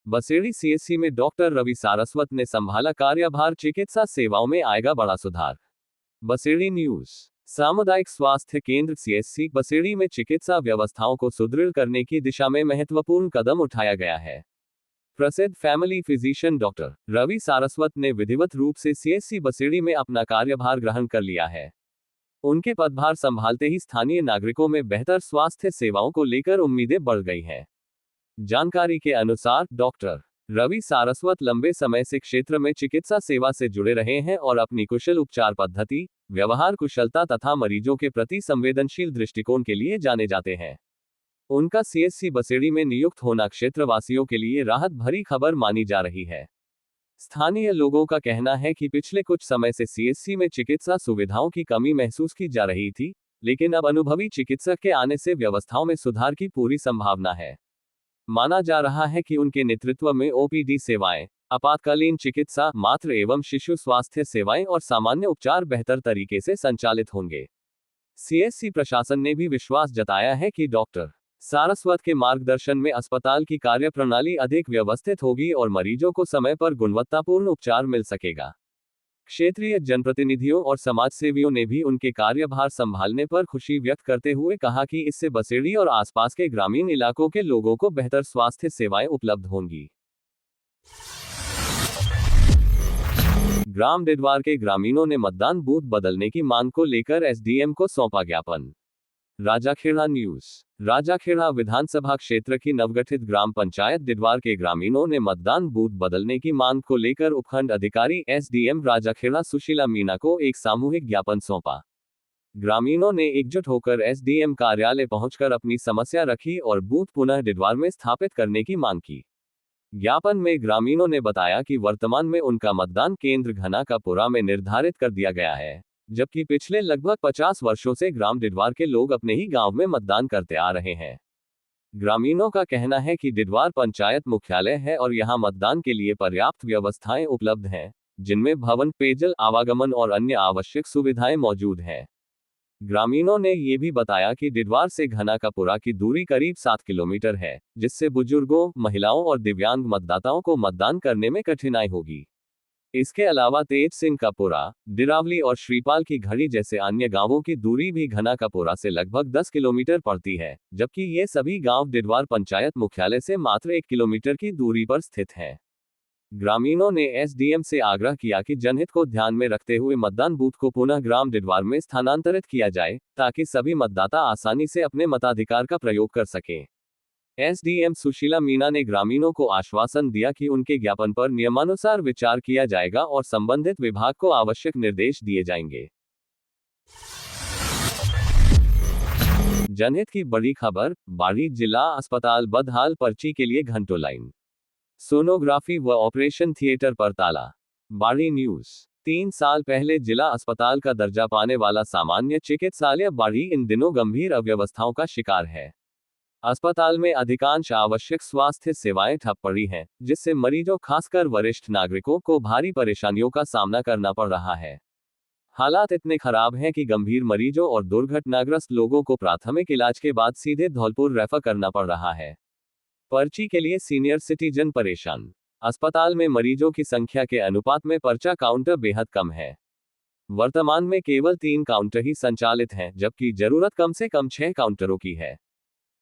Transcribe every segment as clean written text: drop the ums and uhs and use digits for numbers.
Baseri CSC में doctor Ravi Saraswat ने संभाला कार्यभार, चिकित्सा सेवाओं में आएगा बड़ा सुधार। बसेड़ी न्यूज। सामुदायिक स्वास्थ्य केंद्र सीएससी बसेड़ी में चिकित्सा व्यवस्थाओं को सुदृढ़ करने की दिशा में महत्वपूर्ण कदम उठाया गया है। प्रसिद्ध family physician doctor Ravi Saraswat ने विधिवत रूप से सीएससी बसेड़ी में अपना कार्यभार ग्रहण कर लिया है। उनके पदभार संभालते ही स्थानीय नागरिकों में बेहतर स्वास्थ्य सेवाओं को लेकर उम्मीदें बढ़ गई हैं। जानकारी के अनुसार डॉक्टर रवि सारस्वत लंबे समय से क्षेत्र में चिकित्सा सेवा से जुड़े रहे हैं और अपनी कुशल उपचार पद्धति, व्यवहार कुशलता तथा मरीजों के प्रति संवेदनशील दृष्टिकोण के लिए जाने जाते हैं। उनका सीएससी बसेड़ी में नियुक्त होना क्षेत्रवासियों के लिए राहत भरी खबर मानी जा रही है। स्थानीय लोगों का कहना है कि पिछले कुछ समय से सीएससी में चिकित्सा सुविधाओं की कमी महसूस की जा रही थी, लेकिन अब अनुभवी चिकित्सक के आने से व्यवस्थाओं में सुधार की पूरी संभावना है। माना जा रहा है कि उनके नेतृत्व में ओपीडी सेवाएं, आपातकालीन चिकित्सा, मातृ एवं शिशु स्वास्थ्य सेवाएं और सामान्य उपचार बेहतर तरीके से संचालित होंगे। सीएससी प्रशासन ने भी विश्वास जताया है कि डॉक्टर सारस्वत के मार्गदर्शन में अस्पताल की कार्यप्रणाली अधिक व्यवस्थित होगी और मरीजों को समय पर गुणवत्तापूर्ण उपचार मिल सकेगा। क्षेत्रीय जनप्रतिनिधियों और समाजसेवियों ने भी उनके कार्यभार संभालने पर खुशी व्यक्त करते हुए कहा कि इससे बसेड़ी और आसपास के ग्रामीण इलाकों के लोगों को बेहतर स्वास्थ्य सेवाएं उपलब्ध होंगी। ग्राम डिडवार के ग्रामीणों ने मतदान बूथ बदलने की मांग को लेकर एसडीएम को सौंपा ज्ञापन। राजाखेड़ा न्यूज। राजाखेड़ा विधानसभा क्षेत्र की नवगठित ग्राम पंचायत डिडवार के ग्रामीणों ने मतदान बूथ बदलने की मांग को लेकर उपखंड अधिकारी एसडीएम राजाखेड़ा सुशीला मीणा को एक सामूहिक ज्ञापन सौंपा। ग्रामीणों ने एकजुट होकर एसडीएम कार्यालय पहुंचकर अपनी समस्या रखी और बूथ पुनः डिडवार में स्थापित करने की मांग की। ज्ञापन में ग्रामीणों ने बताया कि वर्तमान में उनका मतदान केंद्र घनाकापुरा में निर्धारित कर दिया गया है, जबकि पिछले लगभग 50 वर्षों से ग्राम डिडवार के लोग अपने ही गांव में मतदान करते आ रहे हैं। ग्रामीणों का कहना है कि डिडवार पंचायत मुख्यालय है और यहां मतदान के लिए पर्याप्त व्यवस्थाएं उपलब्ध हैं, जिनमें भवन, पेयजल, आवागमन और अन्य आवश्यक सुविधाएं मौजूद हैं। ग्रामीणों ने ये भी बताया कि डिडवार से घनाकापुरा की दूरी करीब 7 किलोमीटर है, जिससे बुजुर्गों, महिलाओं और दिव्यांग मतदाताओं को मतदान करने में कठिनाई होगी। इसके अलावा तेज सिंह कापुरा, डिरावली और श्रीपाल की घड़ी जैसे अन्य गांवों की दूरी भी घनाकापुरा से लगभग 10 किलोमीटर पड़ती है, जबकि ये सभी गांव डिडवार पंचायत मुख्यालय से मात्र 1 किलोमीटर की दूरी पर स्थित हैं। ग्रामीणों ने एसडीएम से आग्रह किया कि जनहित को ध्यान में रखते हुए मतदान बूथ को पुनः ग्राम डिडवार में स्थानांतरित किया जाए, ताकि सभी मतदाता आसानी से अपने मताधिकार का प्रयोग कर सकें। एसडीएम सुशीला मीणा ने ग्रामीणों को आश्वासन दिया कि उनके ज्ञापन पर नियमानुसार विचार किया जाएगा और संबंधित विभाग को आवश्यक निर्देश दिए जाएंगे। जनहित की बड़ी खबर, बाड़ी जिला अस्पताल बदहाल, पर्ची के लिए घंटों लाइन। सोनोग्राफी व ऑपरेशन थिएटर पर ताला। बाड़ी न्यूज। 3 साल पहले जिला अस्पताल का दर्जा पाने वाला सामान्य चिकित्सालय बाड़ी इन दिनों गंभीर अव्यवस्थाओं का शिकार है। अस्पताल में अधिकांश आवश्यक स्वास्थ्य सेवाएं ठप पड़ी हैं, जिससे मरीजों, खासकर वरिष्ठ नागरिकों को भारी परेशानियों का सामना करना पड़ रहा है। हालात इतने खराब हैं कि गंभीर मरीजों और दुर्घटनाग्रस्त लोगों को प्राथमिक इलाज के बाद सीधे धौलपुर रेफर करना पड़ रहा है। पर्ची के लिए सीनियर सिटीजन परेशान। अस्पताल में मरीजों की संख्या के अनुपात में पर्चा काउंटर बेहद कम है। वर्तमान में केवल 3 काउंटर ही संचालित हैं, जबकि जरूरत कम से कम 6 काउंटरों की है।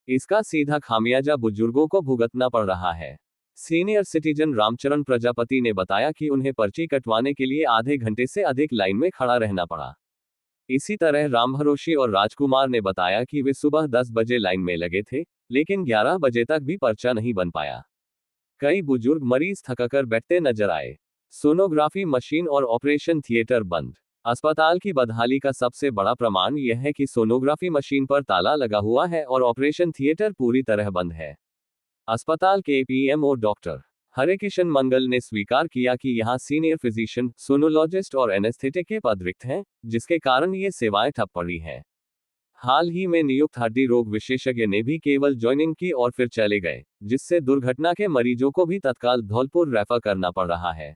इसका सीधा खामियाजा बुजुर्गों को भुगतना पड़ रहा है। सीनियर सिटीजन रामचरण प्रजापति ने बताया कि उन्हें पर्ची कटवाने के लिए आधे घंटे से अधिक लाइन में खड़ा रहना पड़ा। इसी तरह रामभरोशी और राजकुमार ने बताया कि वे सुबह 10 बजे लाइन में लगे थे, लेकिन 11 बजे तक भी पर्चा नहीं बन पाया। कई बुजुर्ग मरीज थककर बैठते नजर आए। सोनोग्राफी मशीन और ऑपरेशन थिएटर बंद। अस्पताल की बदहाली का सबसे बड़ा प्रमाण यह है कि सोनोग्राफी मशीन पर ताला लगा हुआ है और ऑपरेशन थिएटर पूरी तरह बंद है। अस्पताल के पीएमओ डॉक्टर हरेकिशन मंगल ने स्वीकार किया कि यहां सीनियर फिजिशियन, सोनोलॉजिस्ट और एनेस्थेटिक के पद रिक्त हैं, जिसके कारण ये सेवाएं ठप पड़ी हैं। हाल ही में नियुक्त हड्डी रोग विशेषज्ञ ने भी केवल ज्वाइनिंग की और फिर चले गए, जिससे दुर्घटना के मरीजों को भी तत्काल धौलपुर रेफर करना पड़ रहा है।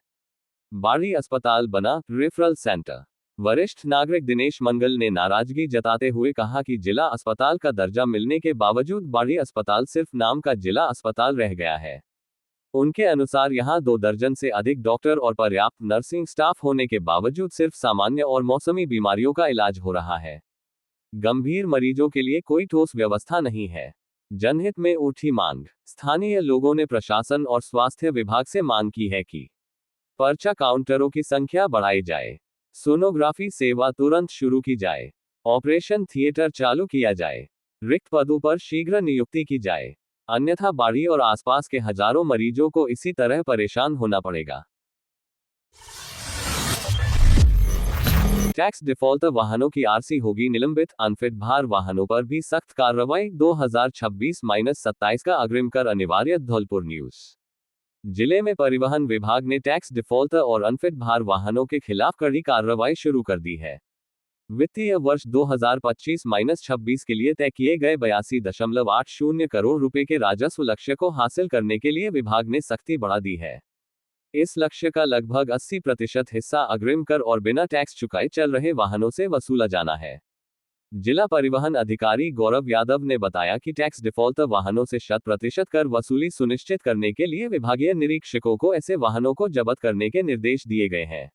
बाड़ी अस्पताल बना रेफरल सेंटर। वरिष्ठ नागरिक दिनेश मंगल ने नाराजगी जताते हुए कहा कि जिला अस्पताल का दर्जा मिलने के बावजूद बाड़ी अस्पताल सिर्फ नाम का जिला अस्पताल रह गया है। उनके अनुसार यहां 2 दर्जन से अधिक डॉक्टर और पर्याप्त नर्सिंग स्टाफ होने के बावजूद सिर्फ सामान्य और मौसमी बीमारियों का इलाज हो रहा है। गंभीर मरीजों के लिए कोई ठोस व्यवस्था नहीं है। जनहित में उठी मांग। स्थानीय लोगों ने प्रशासन और स्वास्थ्य विभाग से मांग की है कि पर्चा काउंटरों की संख्या बढ़ाई जाए, सोनोग्राफी सेवा तुरंत शुरू की जाए, ऑपरेशन थिएटर चालू किया जाए, रिक्त पदों पर शीघ्र नियुक्ति की जाए, अन्यथा बाड़ी और आसपास के हजारों मरीजों को इसी तरह परेशान होना पड़ेगा। टैक्स डिफॉल्टर वाहनों की आरसी होगी निलंबित, अनफिट भार वाहनों पर भी सख्त कार्रवाई, 2026-27 का अग्रिम कर अनिवार्य। धौलपुर न्यूज। जिले में परिवहन विभाग ने टैक्स डिफॉल्टर और अनफिट भार वाहनों के खिलाफ कड़ी कार्रवाई शुरू कर दी है। वित्तीय वर्ष 2025-26 के लिए तय किए गए 82.80 करोड़ रुपए के राजस्व लक्ष्य को हासिल करने के लिए विभाग ने सख्ती बढ़ा दी है। इस लक्ष्य का लगभग 80% हिस्सा अग्रिम कर और बिना टैक्स चुकाए चल रहे वाहनों से वसूला जाना है। जिला परिवहन अधिकारी गौरव यादव ने बताया कि टैक्स डिफॉल्टर वाहनों से 100% कर वसूली सुनिश्चित करने के लिए विभागीय निरीक्षकों को ऐसे वाहनों को जब्त करने के निर्देश दिए गए हैं।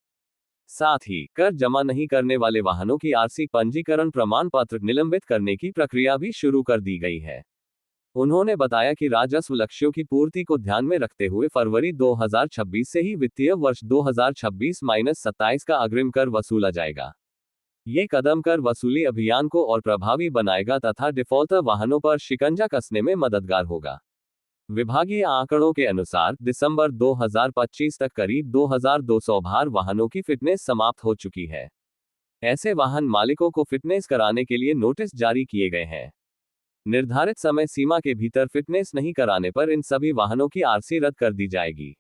साथ ही कर जमा नहीं करने वाले वाहनों की आरसी पंजीकरण प्रमाण पत्र निलंबित करने की प्रक्रिया भी शुरू कर दी गई है। उन्होंने बताया कि राजस्व लक्ष्यों की पूर्ति को ध्यान में रखते हुए फरवरी 2026 से ही वित्तीय वर्ष 2026-27 का अग्रिम कर वसूला जाएगा। ये कदम कर वसूली अभियान को और प्रभावी बनाएगा तथा डिफॉल्टर वाहनों पर शिकंजा कसने में मददगार होगा। विभागीय आंकड़ों के अनुसार दिसंबर 2025 तक करीब 2200 भार वाहनों की फिटनेस समाप्त हो चुकी है। ऐसे वाहन मालिकों को फिटनेस कराने के लिए नोटिस जारी किए गए हैं। निर्धारित समय सीमा के भीतर फिटनेस नहीं कराने पर इन सभी वाहनों की आरसी रद्द कर दी जाएगी।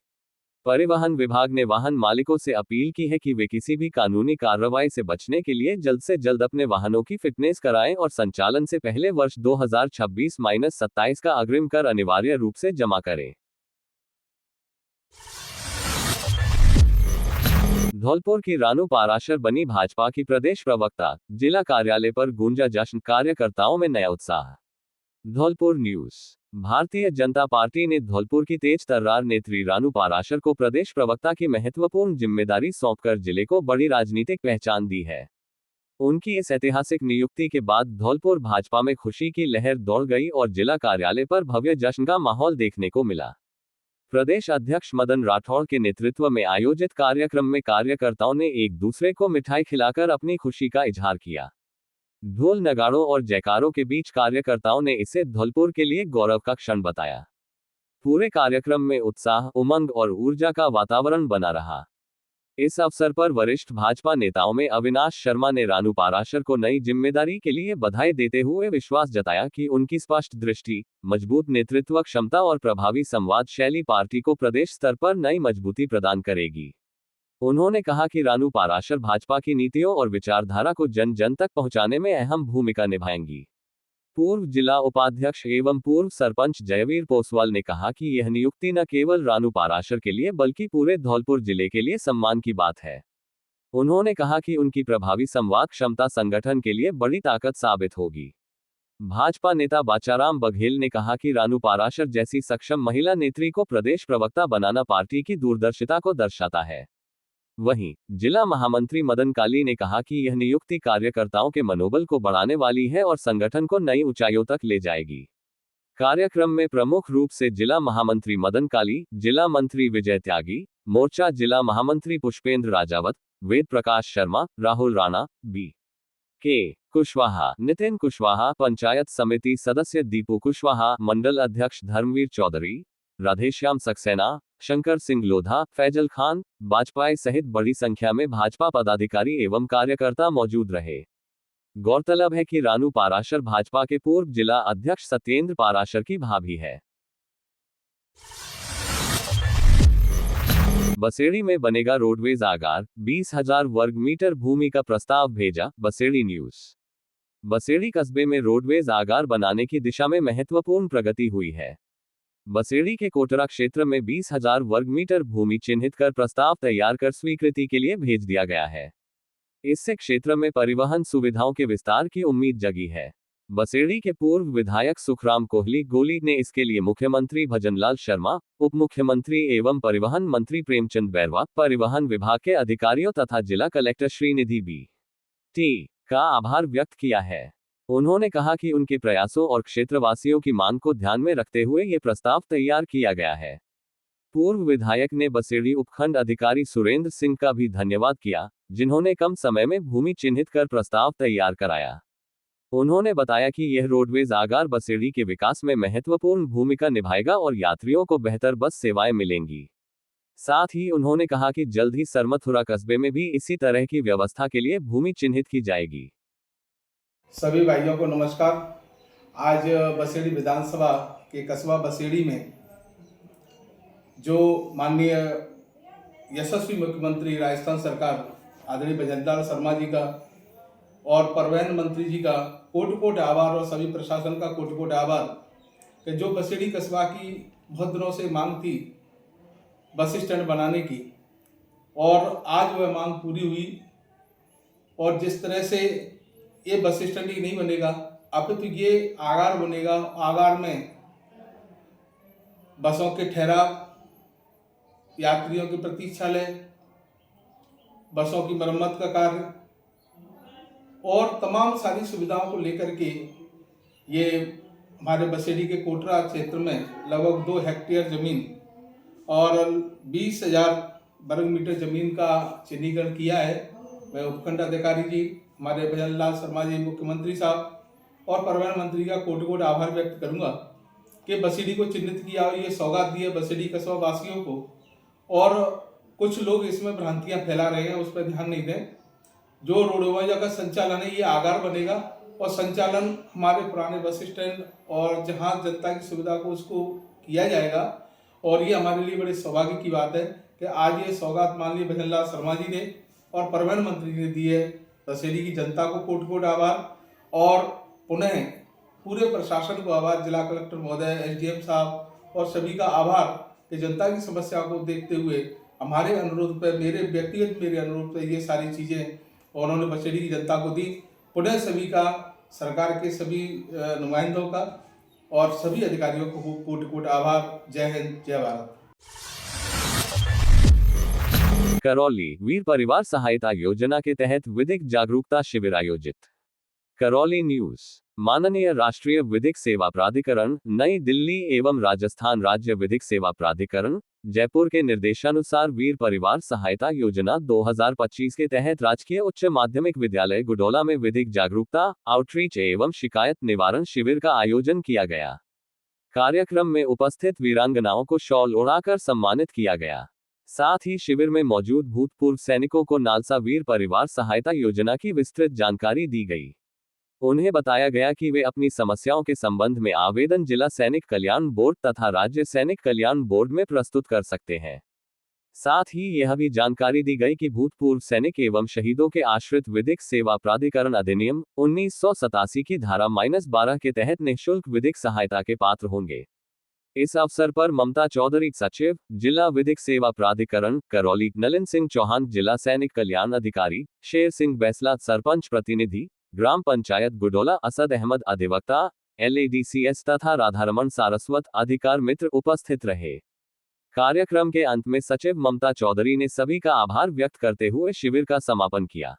परिवहन विभाग ने वाहन मालिकों से अपील की है कि वे किसी भी कानूनी कार्रवाई से बचने के लिए जल्द से जल्द अपने वाहनों की फिटनेस कराएं और संचालन से पहले वर्ष 2026-27 का अग्रिम कर अनिवार्य रूप से जमा करें। धौलपुर की रानू पाराशर बनी भाजपा की प्रदेश प्रवक्ता। जिला कार्यालय पर गूंजा जश्न, कार्यकर्ताओं में नया उत्साह। धौलपुर न्यूज। भारतीय जनता पार्टी ने धौलपुर की तेज तर्रार नेत्री रानू पाराशर को प्रदेश प्रवक्ता की महत्वपूर्ण जिम्मेदारी सौंपकर जिले को बड़ी राजनीतिक पहचान दी है। उनकी इस ऐतिहासिक नियुक्ति के बाद धौलपुर भाजपा में खुशी की लहर दौड़ गई और जिला कार्यालय पर भव्य जश्न का माहौल देखने को मिला। प्रदेश अध्यक्ष मदन राठौड़ के नेतृत्व में आयोजित कार्यक्रम में कार्यकर्ताओं ने एक दूसरे को मिठाई खिलाकर अपनी खुशी का इजहार किया। ढोल नगाड़ों और जयकारों के बीच कार्यकर्ताओं ने इसे धौलपुर के लिए गौरव का क्षण बताया। पूरे कार्यक्रम में उत्साह, उमंग और ऊर्जा का वातावरण बना रहा। इस अवसर पर वरिष्ठ भाजपा नेताओं में अविनाश शर्मा ने रानू पाराशर को नई जिम्मेदारी के लिए बधाई देते हुए विश्वास जताया कि उनकी स्पष्ट दृष्टि, मजबूत नेतृत्व क्षमता और प्रभावी संवाद शैली पार्टी को प्रदेश स्तर पर नई मजबूती प्रदान करेगी। उन्होंने कहा कि रानू पाराशर भाजपा की नीतियों और विचारधारा को जन जन तक पहुंचाने में अहम भूमिका निभाएंगी। पूर्व जिला उपाध्यक्ष एवं पूर्व सरपंच जयवीर पोसवाल ने कहा कि यह नियुक्ति न केवल रानू पाराशर के लिए बल्कि पूरे धौलपुर जिले के लिए सम्मान की बात है। उन्होंने कहा कि उनकी प्रभावी संवाद क्षमता संगठन के लिए बड़ी ताकत साबित होगी। भाजपा नेता बाचाराम बघेल ने कहा कि रानू पाराशर जैसी सक्षम महिला नेत्री को प्रदेश प्रवक्ता बनाना पार्टी की दूरदर्शिता को दर्शाता है। वहीं जिला महामंत्री मदन काली ने कहा कि यह नियुक्ति कार्यकर्ताओं के मनोबल को बढ़ाने वाली है और संगठन को नई ऊंचाइयों तक ले जाएगी। कार्यक्रम में प्रमुख रूप से जिला महामंत्री मदन काली, जिला मंत्री विजय त्यागी, मोर्चा जिला महामंत्री पुष्पेंद्र राजावत, वेद प्रकाश शर्मा, राहुल राणा, बी.के. कुशवाहा, नितिन कुशवाहा, पंचायत समिति सदस्य दीपू कुशवाहा, मंडल अध्यक्ष धर्मवीर चौधरी, राधेश्याम सक्सेना, शंकर सिंह लोधा, फैजल खान, वाजपेयी सहित बड़ी संख्या में भाजपा पदाधिकारी एवं कार्यकर्ता मौजूद रहे। गौरतलब है कि रानू पाराशर भाजपा के पूर्व जिला अध्यक्ष सत्येंद्र पाराशर की भाभी है। बसेड़ी में बनेगा रोडवेज आगार, 20,000 वर्ग मीटर भूमि का प्रस्ताव भेजा। बसेड़ी न्यूज। बसेड़ी कस्बे में रोडवेज आगार बनाने की दिशा में महत्वपूर्ण प्रगति हुई है। बसेड़ी के कोटरा क्षेत्र में 20,000 वर्ग मीटर भूमि चिन्हित कर प्रस्ताव तैयार कर स्वीकृति के लिए भेज दिया गया है। इससे क्षेत्र में परिवहन सुविधाओं के विस्तार की उम्मीद जगी है। बसेड़ी के पूर्व विधायक सुखराम कोहली गोली ने इसके लिए मुख्यमंत्री भजनलाल शर्मा, उप मुख्यमंत्री एवं परिवहन मंत्री प्रेमचंद बैरवा, परिवहन विभाग के अधिकारियों तथा जिला कलेक्टर श्रीनिधि बी का आभार व्यक्त किया है। उन्होंने कहा कि उनके प्रयासों और क्षेत्रवासियों की मांग को ध्यान में रखते हुए ये प्रस्ताव तैयार किया गया है। पूर्व विधायक ने बसेड़ी उपखंड अधिकारी सुरेंद्र सिंह का भी धन्यवाद किया, जिन्होंने कम समय में भूमि चिन्हित कर प्रस्ताव तैयार कराया। उन्होंने बताया कि यह रोडवेज आगार बसेड़ी के विकास में महत्वपूर्ण भूमिका निभाएगा और यात्रियों को बेहतर बस सेवाएं मिलेंगी। साथ ही उन्होंने कहा कि जल्द ही सरमथुरा कस्बे में भी इसी तरह की व्यवस्था के लिए भूमि चिन्हित की जाएगी। सभी भाइयों को नमस्कार। आज बसेड़ी विधानसभा के कस्बा बसेड़ी में जो माननीय यशस्वी मुख्यमंत्री राजस्थान सरकार आदरणीय भजनलाल शर्मा जी का और परिवहन मंत्री जी का कोटि कोटि आभार और सभी प्रशासन का कोटि कोटि आभार कि जो बसेड़ी कस्बा की बहुत दिनों से मांग थी बस स्टैंड बनाने की, और आज वह मांग पूरी हुई। और जिस तरह से ये बस स्टैंड ही नहीं बनेगा, अपितु ये आगार बनेगा। आगार में बसों के ठहराव, यात्रियों की प्रतीक्षालय, बसों की मरम्मत का कार्य और तमाम सारी सुविधाओं को लेकर के ये हमारे बसेड़ी के कोटरा क्षेत्र में लगभग 2 हेक्टेयर जमीन और 20,000 वर्ग मीटर जमीन का चिन्हीकरण किया है। मैं उपखंड अधिकारी जी, हमारे भजनलाल शर्मा जी मुख्यमंत्री साहब और परिवहन मंत्री का कोटि कोटि आभार व्यक्त करूंगा कि बसेड़ी को चिन्हित किया और ये सौगात दी है बसेड़ी कस्बा वासियों को। और कुछ लोग इसमें भ्रांतियां फैला रहे हैं, उस पर ध्यान नहीं दें। जो रोडवेज का संचालन है ये आगार बनेगा और संचालन हमारे पुराने बस स्टैंड और जहां जनता की सुविधा को उसको किया जाएगा। और ये हमारे लिए बड़े सौभाग्य की बात है कि आज ये सौगात माननीय भजनलाल शर्मा जी ने और परिवहन मंत्री ने दी है। बसेड़ी की जनता को कोटि कोटि आभार और पुनः पूरे प्रशासन को आभार, जिला कलेक्टर महोदय, SDM साहब और सभी का आभार कि जनता की समस्या को देखते हुए हमारे अनुरोध पर, मेरे अनुरोध पर ये सारी चीज़ें उन्होंने बसेड़ी की जनता को दी। पुनः सभी का, सरकार के सभी नुमाइंदों का और सभी अधिकारियों को कोटि कोटि आभार। जय हिंद, जय भारत। करौली वीर परिवार सहायता योजना के तहत विधिक जागरूकता शिविर आयोजित। करौली न्यूज। माननीय राष्ट्रीय विधिक सेवा प्राधिकरण नई दिल्ली एवं राजस्थान राज्य विधिक सेवा प्राधिकरण जयपुर के निर्देशानुसार वीर परिवार सहायता योजना 2025 के तहत राजकीय उच्च माध्यमिक विद्यालय गुडोला में विधिक जागरूकता, आउटरीच एवं शिकायत निवारण शिविर का आयोजन किया गया। कार्यक्रम में उपस्थित वीरांगनाओं को शॉल ओढ़ाकर सम्मानित किया गया। साथ ही शिविर में मौजूद भूतपूर्व सैनिकों को नालसा वीर परिवार सहायता योजना की विस्तृत जानकारी दी गई। उन्हें बताया गया कि वे अपनी समस्याओं के संबंध में आवेदन जिला सैनिक कल्याण बोर्ड तथा राज्य सैनिक कल्याण बोर्ड में प्रस्तुत कर सकते हैं। साथ ही यह भी जानकारी दी गई कि भूतपूर्व सैनिक एवं शहीदों के आश्रित विधिक सेवा प्राधिकरण अधिनियम 1987 की धारा -12 के तहत निःशुल्क विधिक सहायता के पात्र होंगे। इस अवसर पर ममता चौधरी सचिव, जिला विधिक सेवा प्राधिकरण करौली, नलिन सिंह चौहान जिला सैनिक कल्याण अधिकारी, शेर सिंह बैसला सरपंच प्रतिनिधि, ग्राम पंचायत गुडोला असद अहमद अधिवक्ता, LADCS तथा राधारमण सारस्वत अधिकार मित्र उपस्थित रहे। कार्यक्रम के अंत में सचिव ममता चौधरी ने सभी का आभार व्यक्त करते हुए शिविर का समापन किया।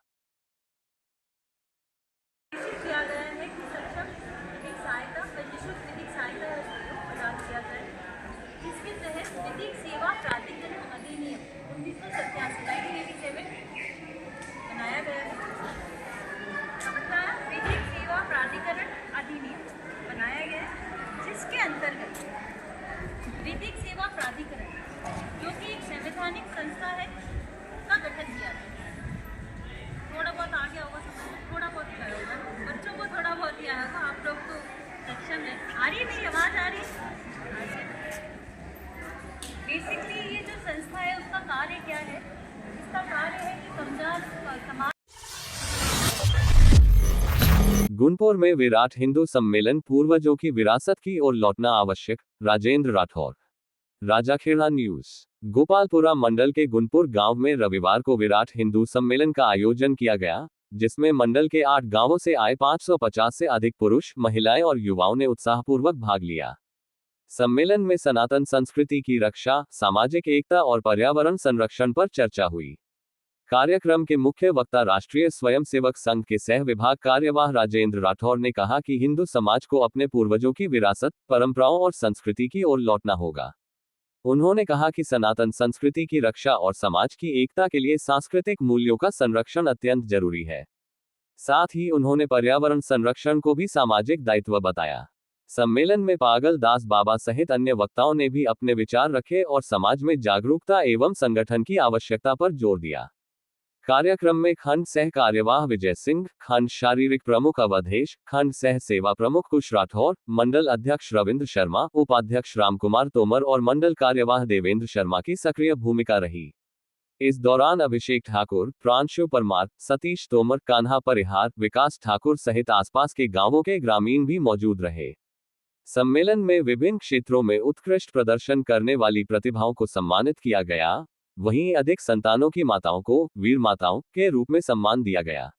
जिसके अंतर्गत विधिक सेवा प्राधिकरण, जो कि एक संवैधानिक संस्था है, का गठन किया था। थोड़ा बहुत आ गया होगा समझ में, थोड़ा बहुत ही आया होगा, बच्चों को थोड़ा बहुत ही आया होगा, आप लोग तो सक्षम है। आ रही है मेरी आवाज़? आ रही है? बेसिकली ये जो संस्था है उसका कार्य क्या है? इसका कार्य है कि कमजोर समाज। गुनपुर में विराट हिंदू सम्मेलन पूर्वजों की विरासत की ओर लौटना आवश्यक, राजेंद्र राठौर। राजाखेड़ा न्यूज। गोपालपुरा मंडल के गुनपुर गांव में रविवार को विराट हिंदू सम्मेलन का आयोजन किया गया, जिसमें मंडल के 8 गांवों से आए 550 से अधिक पुरुष, महिलाएं और युवाओं ने उत्साहपूर्वक भाग लिया। सम्मेलन में सनातन संस्कृति की रक्षा, सामाजिक एकता और पर्यावरण संरक्षण पर चर्चा हुई। कार्यक्रम के मुख्य वक्ता राष्ट्रीय स्वयंसेवक संघ के सह विभाग कार्यवाह राजेंद्र राठौर ने कहा कि हिंदू समाज को अपने पूर्वजों की विरासत, परंपराओं और संस्कृति की ओर लौटना होगा। उन्होंने कहा कि सनातन संस्कृति की रक्षा और समाज की एकता के लिए सांस्कृतिक मूल्यों का संरक्षण अत्यंत जरूरी है। साथ ही उन्होंने पर्यावरण संरक्षण को भी सामाजिक दायित्व बताया। सम्मेलन में पागल दास बाबा सहित अन्य वक्ताओं ने भी अपने विचार रखे और समाज में जागरूकता एवं संगठन की आवश्यकता पर जोर दिया। कार्यक्रम में खंड सह कार्यवाह विजय सिंह, खंड शारीरिक प्रमुख अवधेश, खंड सह सेवा प्रमुख कुश राठौर, मंडल अध्यक्ष रविंद्र शर्मा, उपाध्यक्ष रामकुमार तोमर और मंडल कार्यवाह देवेंद्र शर्मा की सक्रिय भूमिका रही। इस दौरान अभिषेक ठाकुर, प्रांशु परमार, सतीश तोमर, कान्हा परिहार, विकास ठाकुर सहित आसपास के गांवों के ग्रामीण भी मौजूद रहे। सम्मेलन में विभिन्न क्षेत्रों में उत्कृष्ट प्रदर्शन करने वाली प्रतिभाओं को सम्मानित किया गया। वहीं अधिक संतानों की माताओं को वीर माताओं के रूप में सम्मान दिया गया।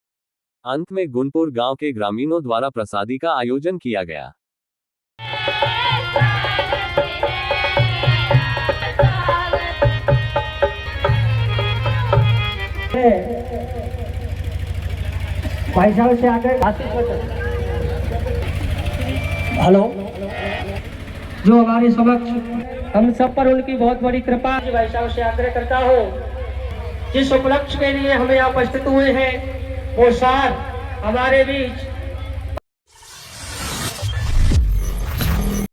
अंत में गुनपुर गांव के ग्रामीणों द्वारा प्रसादी का आयोजन किया गया। भाई साहब से आगे हेलो, जो हमारे समक्ष हम सब पर उनकी बहुत बड़ी कृपा। भाई साहब से आग्रह करता हूँ, जिस उपलक्ष्य के लिए हमें यहाँ उपस्थित हुए हैं वो सार हमारे बीच